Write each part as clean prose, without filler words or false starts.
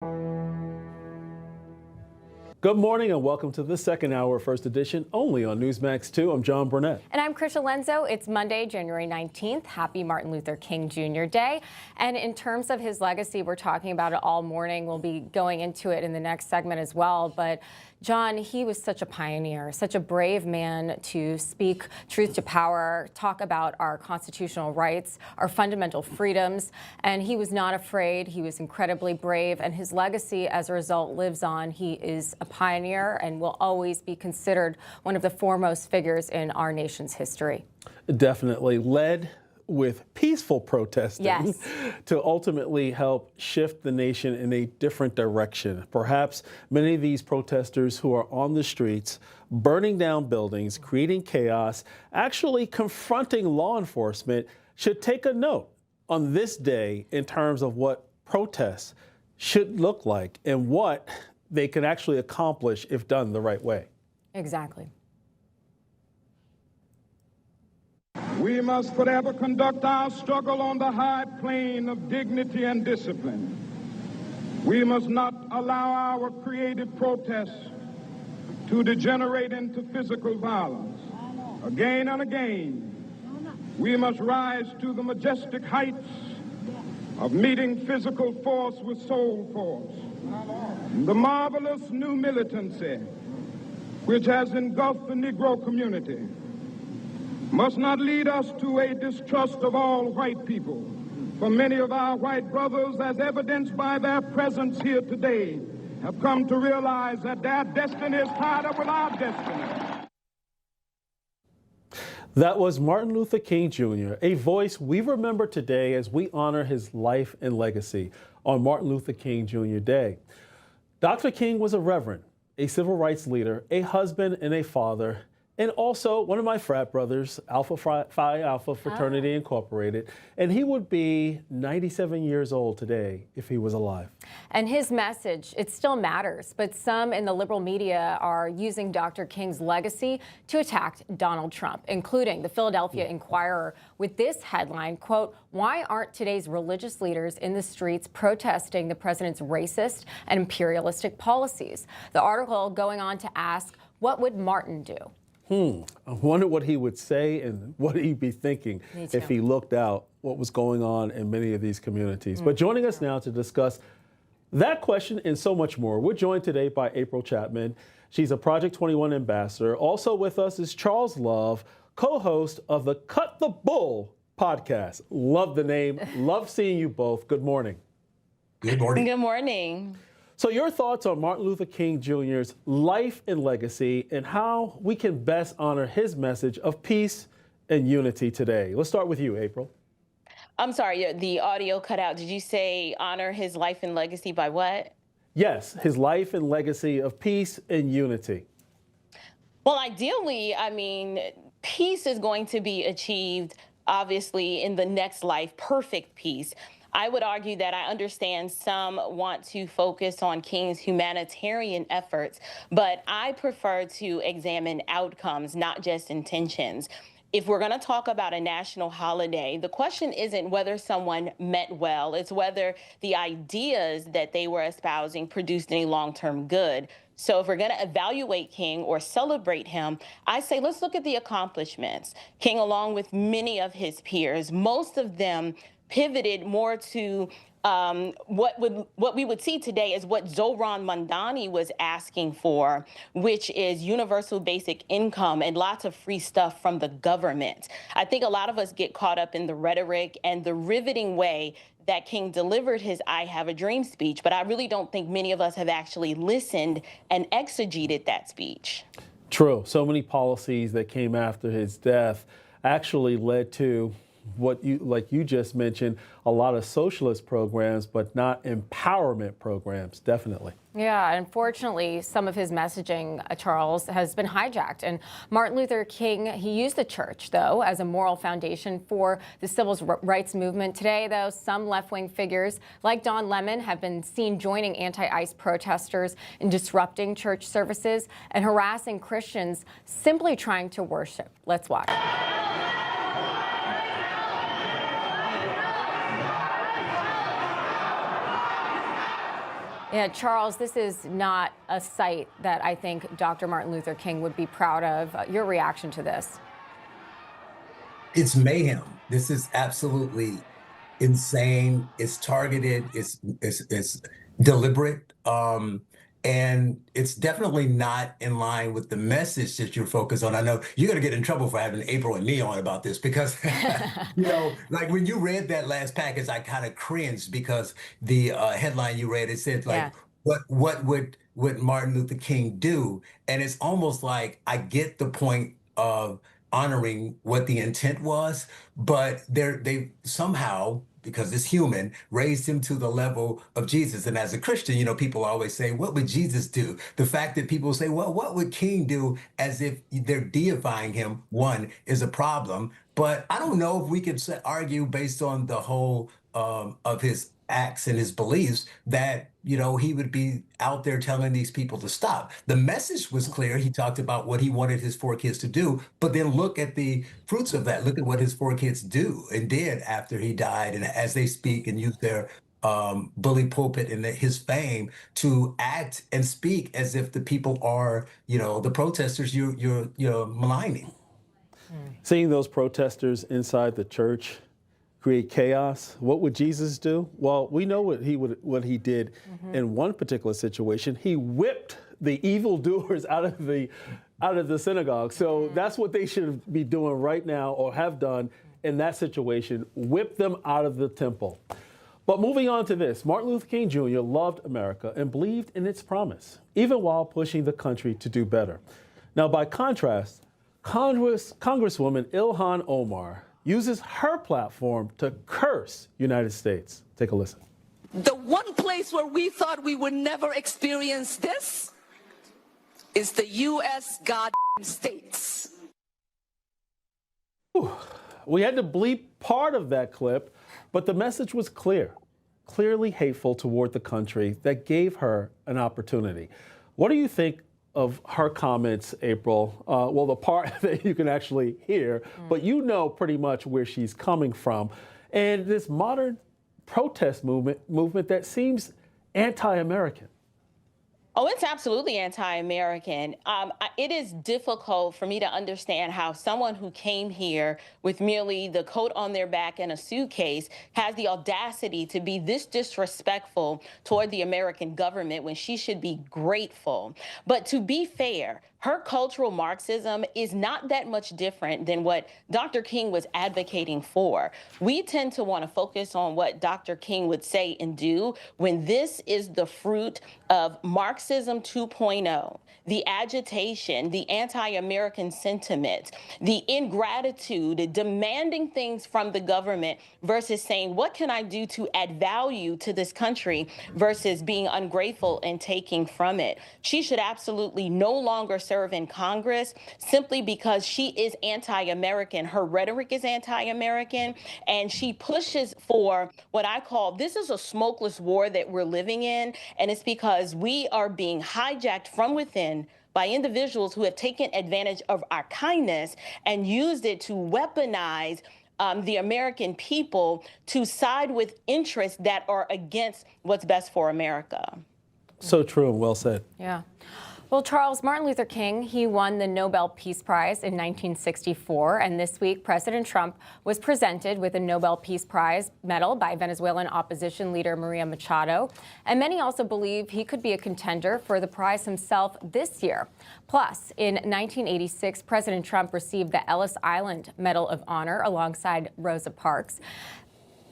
Good morning and welcome to the second hour of First Edition, only on Newsmax 2. I'm John Burnett. And I'm Krisha Lenzo. It's Monday, January 19th. Happy Martin Luther King Jr. Day. And in terms of his legacy, we're talking about it all morning. We'll be going into it in the next segment as well. But John, he was such a pioneer, such a brave man to speak truth to power, talk about our constitutional rights, our fundamental freedoms. And he was not afraid. He was incredibly brave. And his legacy, as a result, lives on. He is a pioneer and will always be considered one of the foremost figures in our nation's history. Definitely led with peaceful protesting, yes, to ultimately help shift the nation in a different direction. Perhaps many of these protesters who are on the streets, burning down buildings, creating chaos, actually confronting law enforcement, should take a note on this day in terms of what protests should look like and what they can actually accomplish if done the right way. Exactly. We must forever conduct our struggle on the high plane of dignity and discipline. We must not allow our creative protests to degenerate into physical violence. Again and again, we must rise to the majestic heights of meeting physical force with soul force. The marvelous new militancy which has engulfed the Negro community must not lead us to a distrust of all white people. For many of our white brothers, as evidenced by their presence here today, have come to realize that their destiny is tied up with our destiny. That was Martin Luther King Jr., a voice we remember today as we honor his life and legacy on Martin Luther King Jr. Day. Dr. King was a reverend, a civil rights leader, a husband and a father, and also one of my frat brothers, Alpha Phi Alpha Fraternity Incorporated, and he would be 97 years old today if he was alive. And his message, it still matters, but some in the liberal media are using Dr. King's legacy to attack Donald Trump, including the Philadelphia Inquirer with this headline, quote, "Why aren't today's religious leaders in the streets protesting the president's racist and imperialistic policies?" The article going on to ask, what would Martin do? I wonder what he would say and what he'd be thinking if he looked out what was going on in many of these communities. But joining us now to discuss that question and so much more, we're joined today by April Chapman. She's a Project 21 ambassador. Also with us is Charles Love, co-host of the Cut the Bull podcast. Love the name. Love seeing you both. Good morning. Good morning. Good morning. So your thoughts on Martin Luther King Jr.'s life and legacy and how we can best honor his message of peace and unity today. Let's start with you, April. I'm sorry, the audio cut out. Did you say honor his life and legacy by what? Yes, his life and legacy of peace and unity. Well, ideally, I mean, peace is going to be achieved, obviously, in the next life, perfect peace. I would argue that I understand some want to focus on King's humanitarian efforts, but I prefer to examine outcomes, not just intentions. If we're going to talk about a national holiday, the question isn't whether someone meant well, it's whether the ideas that they were espousing produced any long-term good. So if we're going to evaluate King or celebrate him, I say let's look at the accomplishments. King, along with many of his peers, most of them pivoted more to what we would see today is what Zohran Mamdani was asking for, which is universal basic income and lots of free stuff from the government. I think a lot of us get caught up in the rhetoric and the riveting way that King delivered his I Have a Dream speech, but I really don't think many of us have actually listened and exegeted that speech. True. So many policies that came after his death actually led to what you just mentioned, a lot of socialist programs, but not empowerment programs, definitely. Yeah, unfortunately, some of his messaging, Charles, has been hijacked. And Martin Luther King, he used the church, though, as a moral foundation for the civil rights movement. Today, though, some left-wing figures like Don Lemon have been seen joining anti-ICE protesters in disrupting church services and harassing Christians simply trying to worship. Let's watch. Yeah, Charles, this is not a sight that I think Dr. Martin Luther King would be proud of. Your reaction to this? It's mayhem. This is absolutely insane. It's targeted. It's deliberate. And it's definitely not in line with the message that you're focused on. I know you're going to get in trouble for having April and me on about this because, like when you read that last package, I kind of cringed because the headline you read, it said like, Yeah. what would Martin Luther King do? And it's almost like I get the point of honoring what the intent was, but they somehow, because it's human, raised him to the level of Jesus. And as a Christian, people always say, what would Jesus do? The fact that people say, well, what would King do, as if they're deifying him, one, is a problem. But I don't know if we could argue based on the whole of his acts and his beliefs that he would be out there telling these people to stop. The message was clear. He talked about what he wanted his four kids to do, but then look at the fruits of that. Look at what his four kids do and did after he died, and as they speak and use their bully pulpit and his fame to act and speak as if the people are the protesters you're maligning. Seeing those protesters inside the church create chaos, what would Jesus do? Well, we know what he did in one particular situation. He whipped the evildoers out of the synagogue. So that's what they should be doing right now, or have done in that situation, whip them out of the temple. But moving on to this, Martin Luther King Jr. loved America and believed in its promise, even while pushing the country to do better. Now, by contrast, Congresswoman Ilhan Omar uses her platform to curse United States. Take a listen. The one place where we thought we would never experience this is the U.S. goddamn states. We had to bleep part of that clip, but the message was clearly hateful toward the country that gave her an opportunity. What do you think of her comments, April? Well, the part that you can actually hear, but pretty much where she's coming from. And this modern protest movement that seems anti-American. Oh, it's absolutely anti-American. It is difficult for me to understand how someone who came here with merely the coat on their back and a suitcase has the audacity to be this disrespectful toward the American government when she should be grateful. But to be fair, her cultural Marxism is not that much different than what Dr. King was advocating for. We tend to want to focus on what Dr. King would say and do when this is the fruit of Marxism 2.0. The agitation, the anti-American sentiment, the ingratitude, demanding things from the government versus saying, what can I do to add value to this country versus being ungrateful and taking from it. She should absolutely no longer serve in Congress simply because she is anti-American. Her rhetoric is anti-American, and she pushes for what I call, this is a smokeless war that we're living in, and it's because we are being hijacked from within by individuals who have taken advantage of our kindness and used it to weaponize the American people to side with interests that are against what's best for America. So true and well said. Yeah. Well, Charles, Martin Luther King, he won the Nobel Peace Prize in 1964, and this week President Trump was presented with a Nobel Peace Prize medal by Venezuelan opposition leader Maria Machado, and many also believe he could be a contender for the prize himself this year. Plus, in 1986, President Trump received the Ellis Island Medal of Honor alongside Rosa Parks.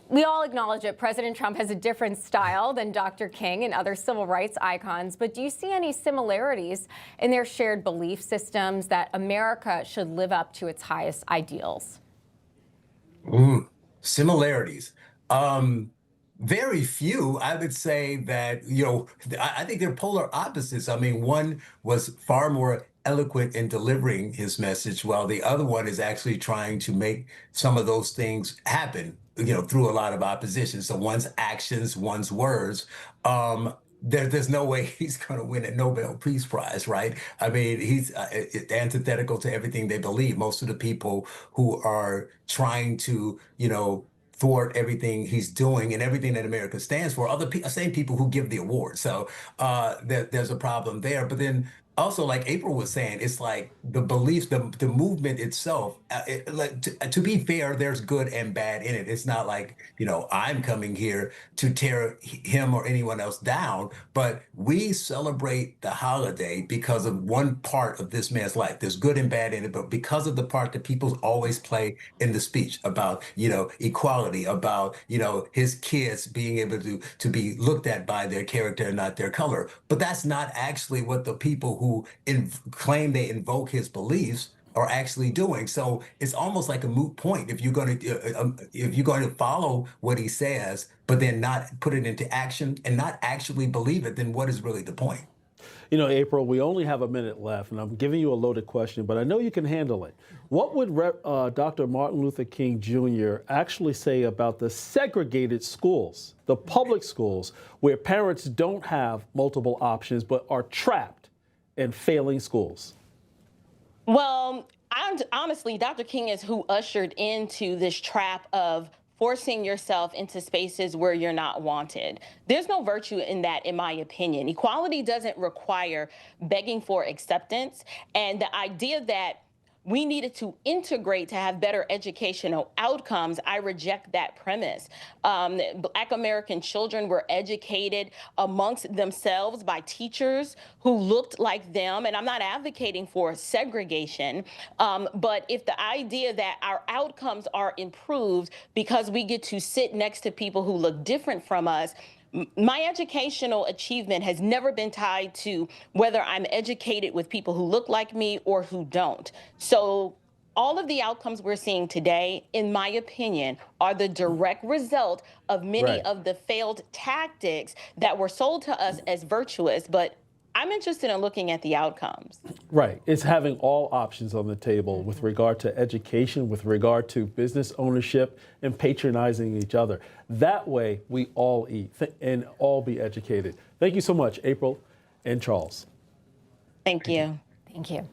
We all acknowledge that President Trump has a different style than Dr. King and other civil rights icons, but do you see any similarities in their shared belief systems that America should live up to its highest ideals? Similarities. Very few. I would say that, I think they're polar opposites. I mean, one was far more eloquent in delivering his message, while the other one is actually trying to make some of those things happen, through a lot of opposition. So one's actions, one's words. There's no way he's going to win a Nobel Peace Prize, right? I mean, he's antithetical to everything they believe. Most of the people who are trying to, thwart everything he's doing and everything that America stands for, same people who give the award. So there's a problem there. But then also, like April was saying, it's like the beliefs, the movement itself. To be fair, there's good and bad in it. It's not like, I'm coming here to tear him or anyone else down, but we celebrate the holiday because of one part of this man's life. There's good and bad in it, but because of the part that people always play in the speech about, equality, about, his kids being able to be looked at by their character and not their color. But that's not actually what the people who claim they invoke his beliefs are actually doing. So it's almost like a moot point if you're going to follow what he says, but then not put it into action and not actually believe it. Then what is really the point? April, we only have a minute left, and I'm giving you a loaded question, but I know you can handle it. What would Dr. Martin Luther King Jr. actually say about the segregated schools, the public schools, where parents don't have multiple options but are trapped in failing schools? Well, honestly, Dr. King is who ushered into this trap of forcing yourself into spaces where you're not wanted. There's no virtue in that, in my opinion. Equality doesn't require begging for acceptance. And the idea that we needed to integrate to have better educational outcomes, I reject that premise. Black American children were educated amongst themselves by teachers who looked like them. And I'm not advocating for segregation, but if the idea that our outcomes are improved because we get to sit next to people who look different from us, my educational achievement has never been tied to whether I'm educated with people who look like me or who don't. So all of the outcomes we're seeing today, in my opinion, are the direct result of many of the failed tactics that were sold to us as virtuous, but I'm interested in looking at the outcomes. Right. It's having all options on the table with regard to education, with regard to business ownership, and patronizing each other. That way, we all eat and all be educated. Thank you so much, April and Charles. Thank you. Thank you.